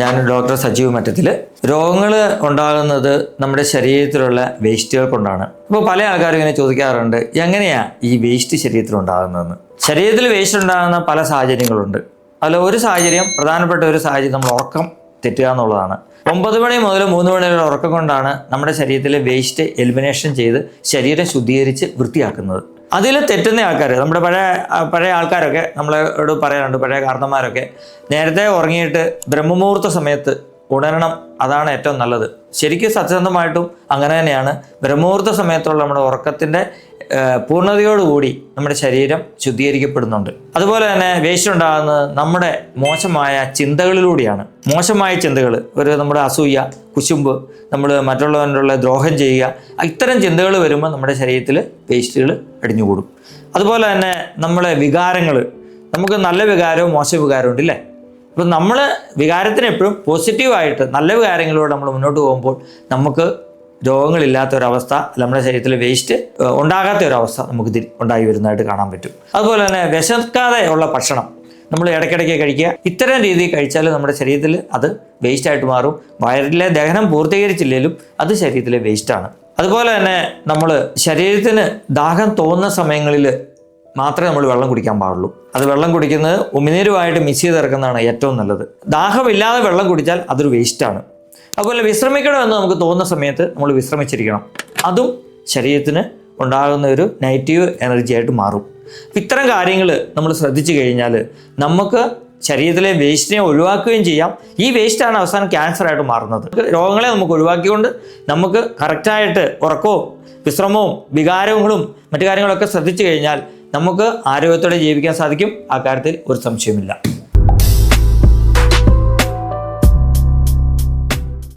ഞാൻ ഡോക്ടർ സജീവ് മറ്റത്തിൽ. രോഗങ്ങൾ ഉണ്ടാകുന്നത് നമ്മുടെ ശരീരത്തിലുള്ള വേസ്റ്റുകൾ കൊണ്ടാണ്. അപ്പോൾ പല ആൾക്കാരും ഇങ്ങനെ ചോദിക്കാറുണ്ട്, എങ്ങനെയാ ഈ വേസ്റ്റ് ശരീരത്തിൽ ഉണ്ടാകുന്നതെന്ന്. ശരീരത്തിൽ വേസ്റ്റ് ഉണ്ടാകുന്ന പല സാഹചര്യങ്ങളുണ്ട്. അതിൽ ഒരു സാഹചര്യം, പ്രധാനപ്പെട്ട ഒരു സാഹചര്യം, നമ്മൾ ഉറക്കം തെറ്റുക എന്നുള്ളതാണ്. 9 മണി മുതൽ 3 മണി വരെ ഉറക്കം കൊണ്ടാണ് നമ്മുടെ ശരീരത്തിലെ വേസ്റ്റ് എലിമിനേഷൻ ചെയ്ത് ശരീരം ശുദ്ധീകരിച്ച് വൃത്തിയാക്കുന്നത്. അതിൽ തെറ്റുന്ന ആൾക്കാർ, നമ്മുടെ പഴയ ആൾക്കാരൊക്കെ നമ്മളോട് പറയാറുണ്ട്, പഴയ കാരണന്മാരൊക്കെ നേരത്തെ ഉറങ്ങിയിട്ട് ബ്രഹ്മമുഹൂർത്ത സമയത്ത് ഉണരണം, അതാണ് ഏറ്റവും നല്ലത്. ശരിക്കും സത്യസന്ധമായിട്ടും അങ്ങനെ തന്നെയാണ്. ബ്രഹ്മമുഹൂർത്ത സമയത്തുള്ള നമ്മുടെ ഉറക്കത്തിൻ്റെ പൂർണ്ണതയോടുകൂടി നമ്മുടെ ശരീരം ശുദ്ധീകരിക്കപ്പെടുന്നുണ്ട്. അതുപോലെ തന്നെ വേസ്റ്റ് ഉണ്ടാകുന്നത് നമ്മുടെ മോശമായ ചിന്തകളിലൂടെയാണ്. മോശമായ ചിന്തകൾ, നമ്മുടെ അസൂയ, കുശുമ്പ്, നമ്മൾ മറ്റുള്ളവരുടെ ദ്രോഹം ചെയ്യുക, ഇത്തരം ചിന്തകൾ വരുമ്പോൾ നമ്മുടെ ശരീരത്തിൽ വേസ്റ്റുകൾ അടിഞ്ഞുകൂടും. അതുപോലെ തന്നെ നമ്മളെ വികാരങ്ങൾ, നമുക്ക് നല്ല വികാരവും മോശ വികാരവും ഉണ്ട് ഇല്ലേ? അപ്പം നമ്മൾ വികാരത്തിന് എപ്പോഴും പോസിറ്റീവായിട്ട് നല്ല വികാരങ്ങളിലൂടെ നമ്മൾ മുന്നോട്ട് പോകുമ്പോൾ നമുക്ക് രോഗങ്ങളില്ലാത്ത ഒരവസ്ഥ, നമ്മുടെ ശരീരത്തിൽ വേസ്റ്റ് ഉണ്ടാകാത്ത ഒരവസ്ഥ നമുക്ക് ഉണ്ടായി വരുന്നതായിട്ട് കാണാൻ പറ്റും. അതുപോലെ തന്നെ വിശക്കാതെ ഉള്ള ഭക്ഷണം നമ്മൾ ഇടയ്ക്കിടയ്ക്ക് കഴിക്കുക. ഇത്തരം രീതിയിൽ കഴിച്ചാൽ നമ്മുടെ ശരീരത്തിൽ അത് വേസ്റ്റായിട്ട് മാറും. വയറിലെ ദഹനം പൂർത്തീകരിച്ചില്ലെങ്കിലും അത് ശരീരത്തിലെ വേസ്റ്റാണ്. അതുപോലെ തന്നെ നമ്മൾ ശരീരത്തിന് ദാഹം തോന്നുന്ന സമയങ്ങളിൽ മാത്രമേ നമ്മൾ വെള്ളം കുടിക്കാൻ പാടുള്ളൂ. അത് വെള്ളം കുടിക്കുന്നത് ഉമിനീരുമായിട്ട് മിക്സ് ചെയ്തിറക്കുന്നതാണ് ഏറ്റവും നല്ലത്. ദാഹമില്ലാതെ വെള്ളം കുടിച്ചാൽ അതൊരു വേസ്റ്റാണ്. അതുപോലെ വിശ്രമിക്കണമെന്ന് നമുക്ക് തോന്നുന്ന സമയത്ത് നമ്മൾ വിശ്രമിച്ചിരിക്കണം. അതും ശരീരത്തിന് ഉണ്ടാകുന്ന ഒരു നെഗറ്റീവ് എനർജി ആയിട്ട് മാറും. ഇത്തരം കാര്യങ്ങൾ നമ്മൾ ശ്രദ്ധിച്ചു കഴിഞ്ഞാൽ നമുക്ക് ശരീരത്തിലെ വേസ്റ്റിനെ ഒഴിവാക്കുകയും ചെയ്യാം. ഈ വേസ്റ്റാണ് അവസാനം ക്യാൻസറായിട്ട് മാറുന്നത്. രോഗങ്ങളെ നമുക്ക് ഒഴിവാക്കിക്കൊണ്ട് നമുക്ക് കറക്റ്റായിട്ട് ഉറക്കവും വിശ്രമവും വികാരങ്ങളും മറ്റു കാര്യങ്ങളൊക്കെ ശ്രദ്ധിച്ചു കഴിഞ്ഞാൽ നമുക്ക് ആരോഗ്യത്തോടെ ജീവിക്കാൻ സാധിക്കും. ആ കാര്യത്തിൽ ഒരു സംശയമില്ല.